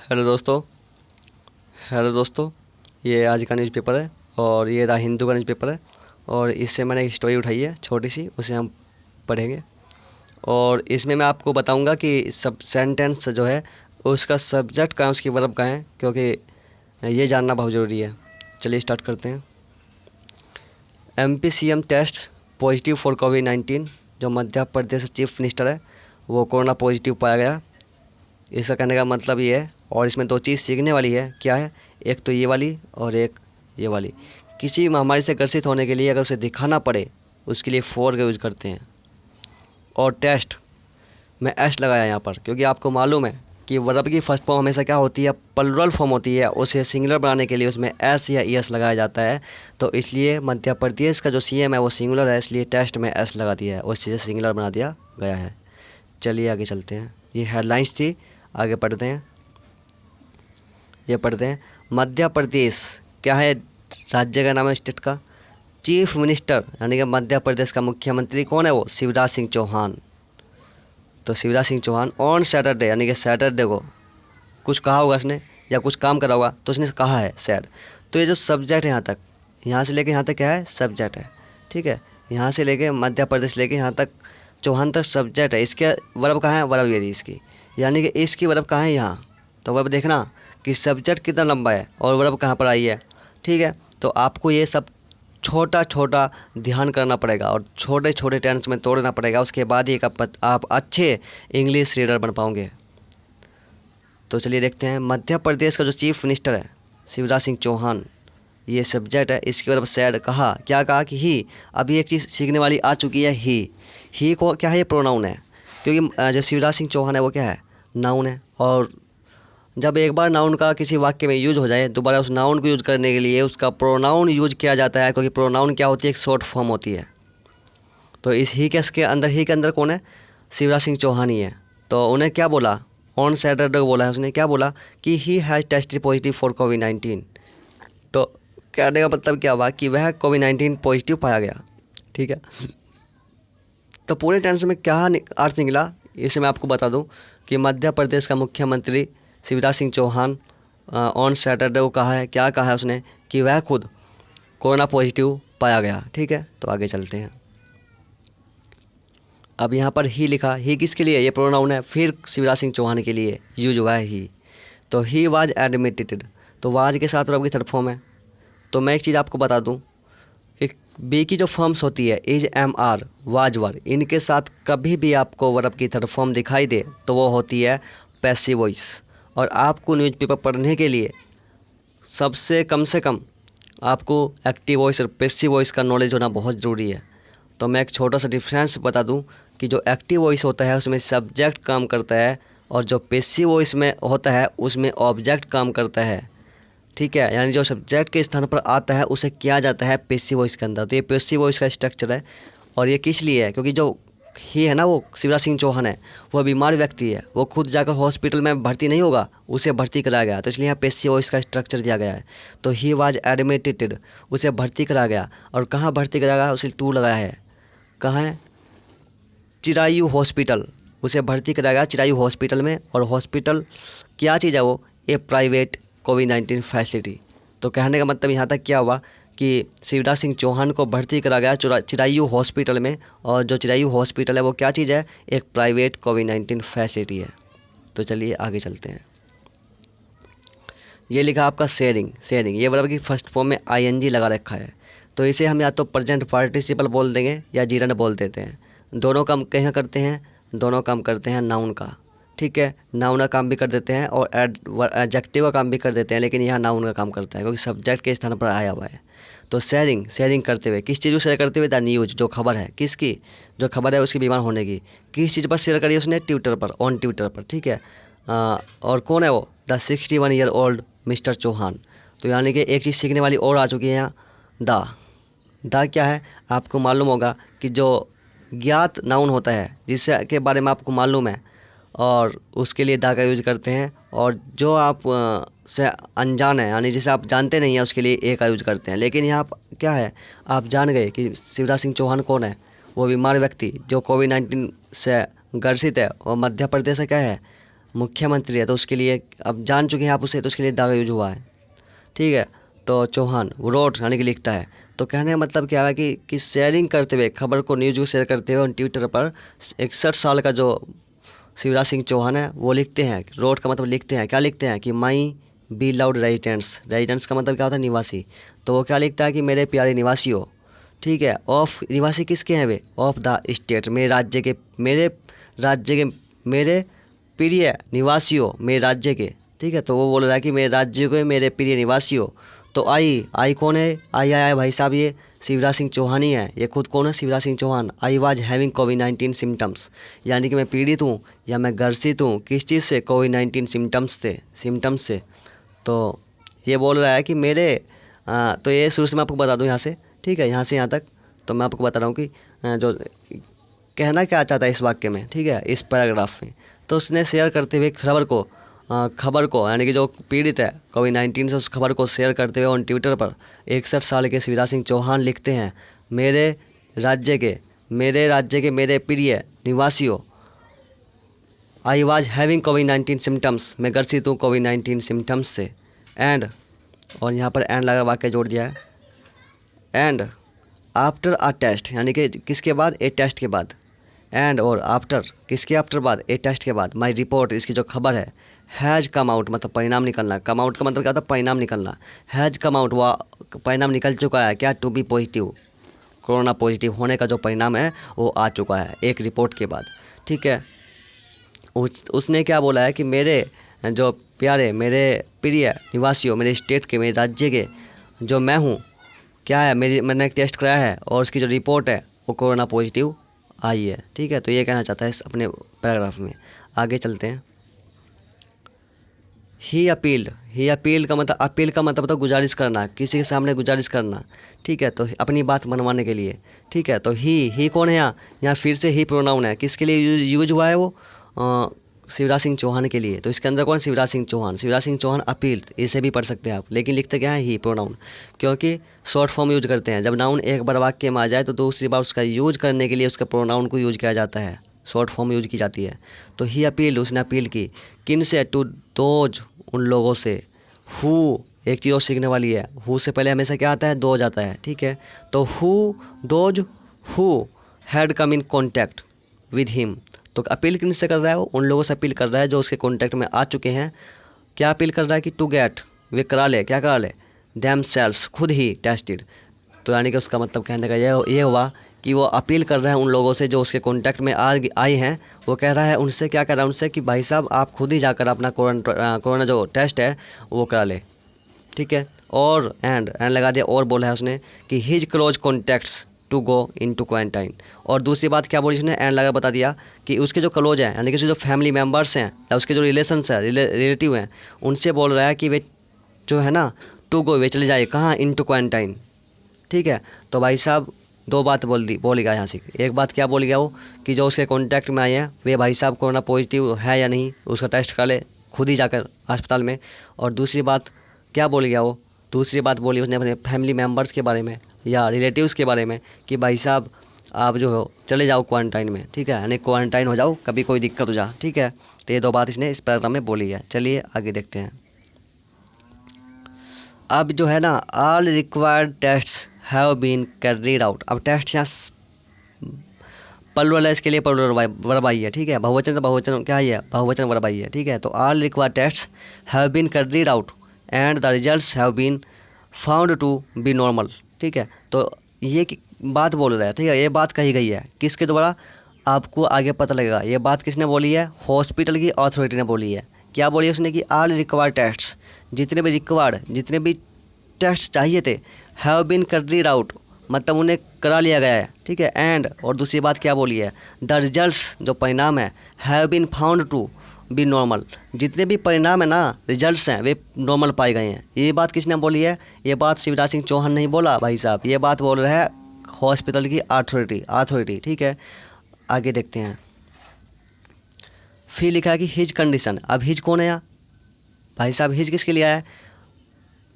Hello दोस्तों। Hello दोस्तों, ये आज का न्यूज़पेपर है और ये द हिंदू का न्यूज़पेपर है। और इससे मैंने एक स्टोरी उठाई है छोटी सी, उसे हम पढ़ेंगे। और इसमें मैं आपको बताऊंगा कि सब सेंटेंस जो है उसका सब्जेक्ट कहाँ, उसकी वर्ब कहाँ है, क्योंकि ये जानना बहुत ज़रूरी है। चलिए स्टार्ट करते हैं। MPCM टेस्ट पॉजिटिव फॉर कोविड-19। जो मध्य प्रदेश चीफ मिनिस्टर है वो कोरोना पॉजिटिव पाया गया। इसका कहने का मतलब ये है, और इसमें दो चीज़ सीखने वाली है। क्या है? एक तो ये वाली और एक ये वाली। किसी महामारी से ग्रसित होने के लिए अगर उसे दिखाना पड़े, उसके लिए फोर का यूज़ करते हैं। और टेस्ट में एस लगाया यहाँ पर, क्योंकि आपको मालूम है कि वर्ब की फर्स्ट फॉर्म हमेशा क्या होती है? प्लुरल फॉर्म होती है। उसे सिंगुलर बनाने के लिए उसमें एस या एस लगाया जाता है। तो इसलिए मध्य प्रदेश का जो CM है वो सिंगुलर है, इसलिए टेस्ट में एस लगा दिया है और इसे सिंगुलर बना दिया गया है। चलिए आगे चलते हैं। ये हेडलाइंस थी, आगे पढ़ते हैं। ये पढ़ते हैं। मध्य प्रदेश क्या है? राज्य का नाम है, स्टेट का। चीफ मिनिस्टर यानी कि मध्य प्रदेश का मुख्यमंत्री कौन है? वो शिवराज सिंह चौहान। तो शिवराज सिंह चौहान ऑन सैटरडे यानी कि सैटरडे को कुछ कहा होगा उसने या कुछ काम करा होगा, तो उसने कहा है सैड। तो ये जो सब्जेक्ट है यहाँ तक, यहाँ से लेके यहाँ तक क्या है? सब्जेक्ट है। ठीक है, यहाँ से लेके मध्य प्रदेश लेके यहाँ तक चौहान तक सब्जेक्ट है। इसके वर्ब कहाँ है? वर्ब ये रही इसकी, यानी कि इसकी वर्ब कहाँ है? यहाँ। तो वर्ब देखना कि सब्जेक्ट कितना लंबा है और वर्ब कहाँ पर आई है। ठीक है, तो आपको ये सब छोटा छोटा ध्यान करना पड़ेगा और छोटे छोटे टेंस में तोड़ना पड़ेगा। उसके बाद ही आप अच्छे इंग्लिश रीडर बन पाओगे। तो चलिए देखते हैं। मध्य प्रदेश का जो चीफ मिनिस्टर है शिवराज सिंह चौहान, ये सब्जेक्ट है। इसके बाद सैड कहा, क्या कहा कि ही। अभी एक चीज़ सीखने वाली आ चुकी है, ही को क्या है? ये प्रोनाउन है, क्योंकि जो शिवराज सिंह चौहान है वो क्या है? नाउन है। और जब एक बार नाउन का किसी वाक्य में यूज हो जाए, दोबारा उस नाउन को यूज करने के लिए उसका प्रोनाउन यूज किया जाता है, क्योंकि प्रोनाउन क्या होती है? एक शॉर्ट फॉर्म होती है। तो इस ही के अंदर कौन है? शिवराज सिंह चौहान ही है। तो उन्हें क्या बोला? ऑन सैटरडे को बोला है उसने। क्या बोला? कि he has tested positive for कोविड-19। तो कहने का मतलब क्या हुआ? कि वह कोविड-19 पॉजिटिव पाया गया। ठीक है, तो पूरे टेंस में क्या अर्थ निकला, इसे मैं आपको बता दूं कि मध्य प्रदेश का मुख्यमंत्री शिवराज सिंह चौहान ऑन सैटरडे को कहा है, क्या कहा है उसने? कि वह खुद कोरोना पॉजिटिव पाया गया। ठीक है, तो आगे चलते हैं। अब यहाँ पर ही लिखा, ही किसके लिए? ये प्रोनाउन है, फिर शिवराज सिंह चौहान के लिए यूज हुआ है ही। तो ही वाज एडमिटेड, तो वाज के साथ वर्ब की थर्ड फॉर्म है। तो मैं एक चीज़ आपको बता दूं कि बी की जो फॉर्म्स होती है इज, एम, आर, वाज, वर, इनके साथ कभी भी आपको वर्ब की थर्ड फॉर्म दिखाई दे तो वो होती है पैसिव वॉइस। और आपको न्यूज़पेपर पढ़ने के लिए सबसे कम से कम आपको एक्टिव वॉइस और पैसिव वॉइस का नॉलेज होना बहुत ज़रूरी है। तो मैं एक छोटा सा डिफरेंस बता दूं कि जो एक्टिव वॉइस होता है उसमें सब्जेक्ट काम करता है, और जो पैसिव वॉइस में होता है उसमें ऑब्जेक्ट काम करता है। ठीक है, यानी जो सब्जेक्ट के स्थान पर आता है उसे किया जाता है पैसिव वॉइस के अंदर। तो ये पैसिव वॉइस का स्ट्रक्चर है। और ये किस लिए है? क्योंकि जो ही है ना, वो शिवराज सिंह चौहान है, वह बीमार व्यक्ति है, वो खुद जाकर हॉस्पिटल में भर्ती नहीं होगा, उसे भर्ती कराया गया। तो इसलिए यहाँ पैसिव वॉइस का स्ट्रक्चर दिया गया है। तो ही वाज एडमिटेड, उसे भर्ती कराया गया। और कहाँ भर्ती कराया गया? उसे टू लगाया है। कहाँ है? चिरायू हॉस्पिटल। उसे भर्ती कराया गया चिरायू हॉस्पिटल में। और हॉस्पिटल क्या चीज़ है? वो ए प्राइवेट कोविड-19 फैसिलिटी। तो कहने का मतलब यहाँ तक क्या हुआ कि शिवराज सिंह चौहान को भर्ती करा गया चिरायू हॉस्पिटल में। और जो चिरायू हॉस्पिटल है वो क्या चीज़ है? एक प्राइवेट कोविड-19 फैसिलिटी है। तो चलिए आगे चलते हैं। ये लिखा आपका शेयरिंग। शेयरिंग ये वर्ब की फर्स्ट फॉर्म में ING लगा रखा है। तो इसे हम या तो प्रेजेंट पार्टिसिपल बोल देंगे या जीरंड बोल देते हैं। दोनों काम कहाँ करते हैं? दोनों काम करते हैं नाउन का। ठीक है, नाउन का काम भी कर देते हैं और एडजेक्टिव का काम भी कर देते हैं, लेकिन यहाँ नाउन का काम करता है क्योंकि सब्जेक्ट के स्थान पर आया हुआ है। तो शेयरिंग, शेयरिंग करते हुए किस चीज़ को शेयर करते हुए? द न्यूज़, जो खबर है। किसकी? जो खबर है उसकी बीमार होने की। किस चीज़ पर शेयर करी उसने? ट्विटर पर, ऑन ट्विटर पर। ठीक है, और कौन है वो? The 61 year old mister Chauhan. तो यानी कि एक चीज़ सीखने वाली और आ चुकी है यहाँ, द क्या है? आपको मालूम होगा कि जो ज्ञात नाउन होता है जिससे के बारे में आपको मालूम है, और उसके लिए द का यूज करते हैं। और जो आप से अनजान है, यानी जिसे आप जानते नहीं हैं, उसके लिए ए का यूज करते हैं। लेकिन यहाँ क्या है? आप जान गए कि शिवराज सिंह चौहान कौन है? वो बीमार व्यक्ति जो कोविड-19 से ग्रसित है, और मध्य प्रदेश का क्या है? मुख्यमंत्री है तो उसके लिए अब जान चुके हैं आप उसे, तो उसके लिए द यूज हुआ है, ठीक है। तो चौहान वो रोड यानी कि लिखता है। तो कहने का मतलब क्या है कि शेयरिंग करते हुए, खबर को, न्यूज़ को शेयर करते हुए ट्विटर पर 61 साल का जो शिवराज सिंह चौहान है वो लिखते हैं, रोड का मतलब लिखते हैं, क्या लिखते हैं कि माई बी लाउड रेजिडेंट्स, रेजिडेंट्स का मतलब क्या होता है, निवासी। तो वो क्या लिखता है कि मेरे प्यारे निवासियों, ठीक है। ऑफ, निवासी किसके हैं वे, ऑफ द स्टेट, मेरे राज्य के, मेरे प्रिय निवासियों, मेरे राज्य के, ठीक है। तो वो बोल रहा है कि मेरे राज्य के मेरे प्रिय निवासियों। तो आई कौन है, आई भाई साहब ये शिवराज सिंह चौहान ही है। ये खुद कौन है, Shivraj Singh Chauhan. I was having कोविड-19 सिम्टम्स, यानी कि मैं पीड़ित हूँ या मैं ग्रसित हूँ किस चीज़ से, कोविड-19 सिम्टम्स से। तो ये बोल रहा है कि मेरे तो ये शुरू से मैं आपको बता दूं यहाँ से, ठीक है, यहाँ से यहाँ तक। तो मैं आपको बता रहा हूँ कि जो कहना क्या चाहता है इस वाक्य में, ठीक है, इस पैराग्राफ में। तो उसने शेयर करते हुए खबर को यानी कि जो पीड़ित है कोविड-19 से, उस खबर को शेयर करते हुए ऑन ट्विटर पर 61 साल के शिवराज सिंह चौहान लिखते हैं, मेरे राज्य के मेरे प्रिय निवासियों, आई वाज हैविंग कोविड-19 सिम्टम्स, मैं ग्रसित हूँ कोविड-19 सिम्टम्स से। एंड, और यहाँ पर एंड लगा वाक्य जोड़ दिया है, एंड आफ्टर अ टेस्ट, यानी कि किसके बाद, ए टेस्ट के बाद। एंड और आफ्टर, किसके आफ्टर बाद, ए टेस्ट के बाद। माई रिपोर्ट, इसकी जो खबर है, हैज़ कम आउट, मतलब परिणाम निकलना। कम आउट का मतलब क्या होता है, परिणाम निकलना। हैज़ कम आउट, वह परिणाम निकल चुका है क्या, to be positive, corona positive होने का जो परिणाम है वो आ चुका है एक रिपोर्ट के बाद, ठीक है। उसने क्या बोला है कि मेरे जो प्यारे, मेरे प्रिय निवासियों, मेरे स्टेट के, मेरे राज्य के जो मैं हूँ, क्या है, मैंने एक टेस्ट कराया है और उसकी जो रिपोर्ट है वो कोरोना पॉजिटिव आई है, ठीक है। तो ये कहना चाहता है इस अपने पैराग्राफ में। आगे चलते हैं। ही अपील का मतलब, अपील का मतलब तो गुजारिश करना, किसी के सामने गुजारिश करना, ठीक है। तो अपनी बात मनवाने के लिए, ठीक है। तो ही कौन है यहाँ फिर से ही प्रोनाउन है, किसके लिए यूज हुआ है वो, शिवराज सिंह चौहान के लिए। तो इसके अंदर कौन, शिवराज सिंह चौहान अपील, इसे भी पढ़ सकते हैं आप, लेकिन लिखते क्या है, ही प्रोनाउन, क्योंकि शॉर्ट फॉर्म यूज करते हैं। जब नाउन एक बार वाक्य में आ जाए तो दूसरी बार उसका यूज करने के लिए उसका प्रोनाउन को यूज किया जाता है, शॉर्ट फॉर्म यूज की जाती है। तो ही अपील, उसने अपील की, किन से, टू दोज, उन लोगों से, हु, एक चीज़ और सीखने वाली है, हु से पहले हमेशा क्या आता है, दोज आता है, ठीक है। तो who, those, who had come in contact with him. तो अपील किन से कर रहा है वो, उन लोगों से अपील कर रहा है जो उसके कॉन्टैक्ट में आ चुके हैं। क्या अपील कर रहा है कि टू गेट, वे करा ले, क्या करा ले, दैम सेल्स, खुद ही टेस्टेड। तो यानी कि उसका मतलब कहने का ये हुआ कि वो अपील कर रहा है उन लोगों से जो उसके कॉन्टैक्ट में आए हैं। वो कह रहा है उनसे, क्या कह रहा है उनसे, कि भाई साहब आप खुद ही जाकर अपना कोरोना जो टेस्ट है वो करा ले, ठीक है। और एंड लगा दिया, और बोला है उसने कि his close contacts to go into quarantine. और दूसरी बात क्या बोली उसने, एंड लगा बता दिया कि उसके जो क्लोज हैं, यानी कि उसके जो फैमिली मेम्बर्स हैं या उसके जो रिलेशंस हैं, रिलेटिव हैं, उनसे बोल रहा है कि वे जो है ना, टू गो, वे चले जाए कहाँ, इन टू क्वारंटाइन, ठीक है। तो भाई साहब दो बात बोलेगा यहाँ से। एक बात क्या बोल गया वो, कि जो उसके कॉन्टैक्ट में आए हैं वे भाई साहब कोरोना पॉजिटिव है या नहीं, उसका टेस्ट करा ले खुद ही जाकर अस्पताल में। और दूसरी बात क्या बोल गया वो, दूसरी बात बोली उसने अपने फैमिली मेम्बर्स के बारे में या रिलेटिव्स के बारे में, कि भाई साहब आप जो हो चले जाओ क्वारंटाइन में, ठीक है, यानी क्वारंटाइन हो जाओ, कभी कोई दिक्कत हो जा, ठीक है। तो ये दो बात इसने इस पैराग्राफ में बोली है। चलिए आगे देखते हैं। अब जो है ना, all required tests have been carried out. अब टेस्ट यहाँ प्लुरल है, इसके लिए प्लुरल वर्ब आई है, ठीक है। बहुवचन तो बहुवचन क्या है, बहुवचन वर्ब आई है, ठीक है। तो all required tests have been carried out and the results have been found to be normal, ठीक है। तो ये बात बोल रहा है, ठीक है, ये बात कही गई है किसके द्वारा, आपको आगे पता लगेगा। ये बात किसने बोली है, हॉस्पिटल की अथॉरिटी ने बोली है। क्या बोली है उसने, कि ऑल रिक्वायर्ड टेस्ट्स, जितने भी टेस्ट चाहिए थे, हैव बीन कैरीड आउट, मतलब उन्हें करा लिया गया है, ठीक है। एंड, और दूसरी बात क्या बोली है, द रिजल्ट्स, जो परिणाम है, have been found to be normal, जितने भी परिणाम है ना, रिजल्ट्स हैं, वे नॉर्मल पाए गए हैं। ये बात किसने बोली है, ये बात शिवराज सिंह चौहान नहीं बोला भाई साहब, ये बात बोल रहा है हॉस्पिटल की अथॉरिटी, ठीक है। आगे देखते हैं। फिर लिखा है कि हिज कंडीशन। अब हिज कौन है यहाँ भाई साहब, हिज किसके लिए आया है,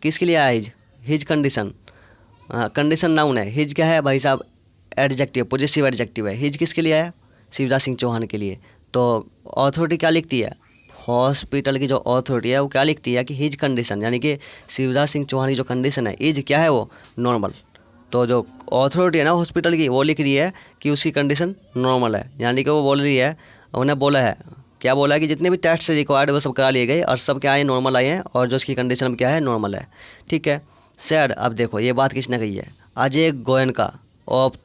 किसके लिए आया हिज कंडीशन, कंडीशन नाउन है। हिज क्या है भाई साहब, एडजेक्टिव, पॉजिटिव एडजेक्टिव है। हिज किसके लिए आया, शिवराज सिंह चौहान के लिए। तो अथॉरिटी क्या लिखती है, हॉस्पिटल की जो अथॉरिटी है वो क्या लिखती है कि हिज कंडीशन, यानी कि शिवराज सिंह चौहान की जो कंडीशन है इज क्या है वो नॉर्मल। तो जो अथॉरिटी है ना हॉस्पिटल की वो लिख रही है कि उसकी कंडीशन नॉर्मल है, यानी कि वो बोल रही है, उन्हें बोला है, क्या बोला है कि जितने भी टेस्ट रिक्वायर्ड वो सब करा लिए गए और सब क्या आए नॉर्मल आए हैं और जो उसकी कंडीशन अब क्या है नॉर्मल है। ठीक है सर, अब देखो ये बात किसने कही है, Ajay Goenka of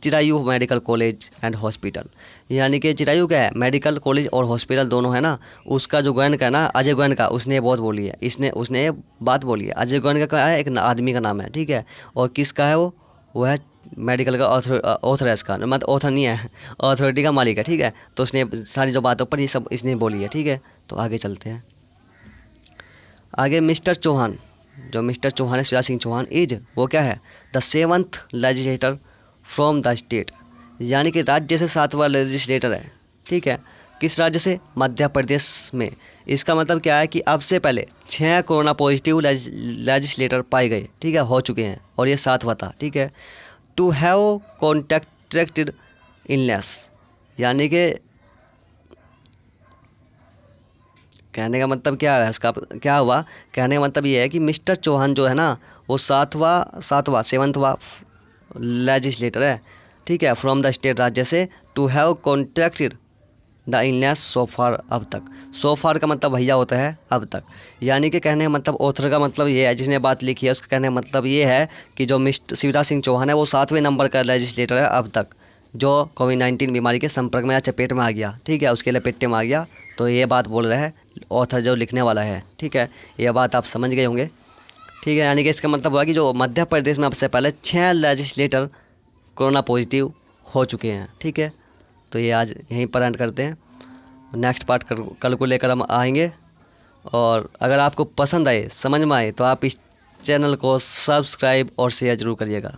Chirayu medical college and hospital, यानी कि चिरायू क्या है मेडिकल कॉलेज और हॉस्पिटल दोनों है ना, उसका जो गोयनका है ना अजय गोयनका उसने ये बात बोली है, उसने ये बात बोली है। अजय गोयनका का है एक आदमी का नाम है, ठीक है, और किसका है वो है मेडिकल का ऑथर है इसका, मतलब ऑथर नहीं है, अथॉरिटी का मालिक है। ठीक है, तो उसने सारी जो बातों पर ये सब इसने बोली है। ठीक है, तो आगे चलते हैं। आगे मिस्टर चौहान, जो मिस्टर चौहान है शिवराज सिंह चौहान इज वो क्या है the 7th legislator from the state, यानी कि राज्य से 7वां लेजिस्लेटर है। ठीक है, किस राज्य से, मध्य प्रदेश में। इसका मतलब क्या है कि अब से पहले 6 कोरोना पॉजिटिव लेजिस्लेटर पाए गए, ठीक है, हो चुके हैं और ये 7वां था। ठीक है, टू हैव कॉन्ट्रैक्टेड इलनेस, यानी कि कहने का मतलब क्या है इसका, क्या हुआ, कहने का मतलब ये है कि मिस्टर चौहान जो है ना वो 7वां लेजिस्लेटर है। ठीक है, फ्रॉम द स्टेट, राज्य से, to have contracted the illness so far, अब तक। सो फार का मतलब भैया होता है अब तक, यानी कि कहने का मतलब ऑथर का मतलब ये है जिसने बात लिखी है उसका कहने का मतलब ये है कि जो मिस्टर शिवराज सिंह चौहान है वो 7वें नंबर का लेजिस्लेटर है अब तक जो कोविड-19 बीमारी के संपर्क में या चपेट में आ गया। ठीक है, उसके लपेटे में आ गया। तो ये बात बोल रहा है ऑथर जो लिखने वाला है। ठीक है, ये बात आप समझ गए होंगे। ठीक है, यानी कि इसका मतलब हुआ कि जो मध्य प्रदेश में अब से पहले 6 लेजिस्लेटर कोरोना पॉजिटिव हो चुके हैं। ठीक है, तो ये आज यहीं पर एंड करते हैं। नेक्स्ट पार्ट कल को लेकर हम आएंगे। और अगर आपको पसंद आए, समझ में आए, तो आप इस चैनल को सब्सक्राइब और शेयर ज़रूर करिएगा।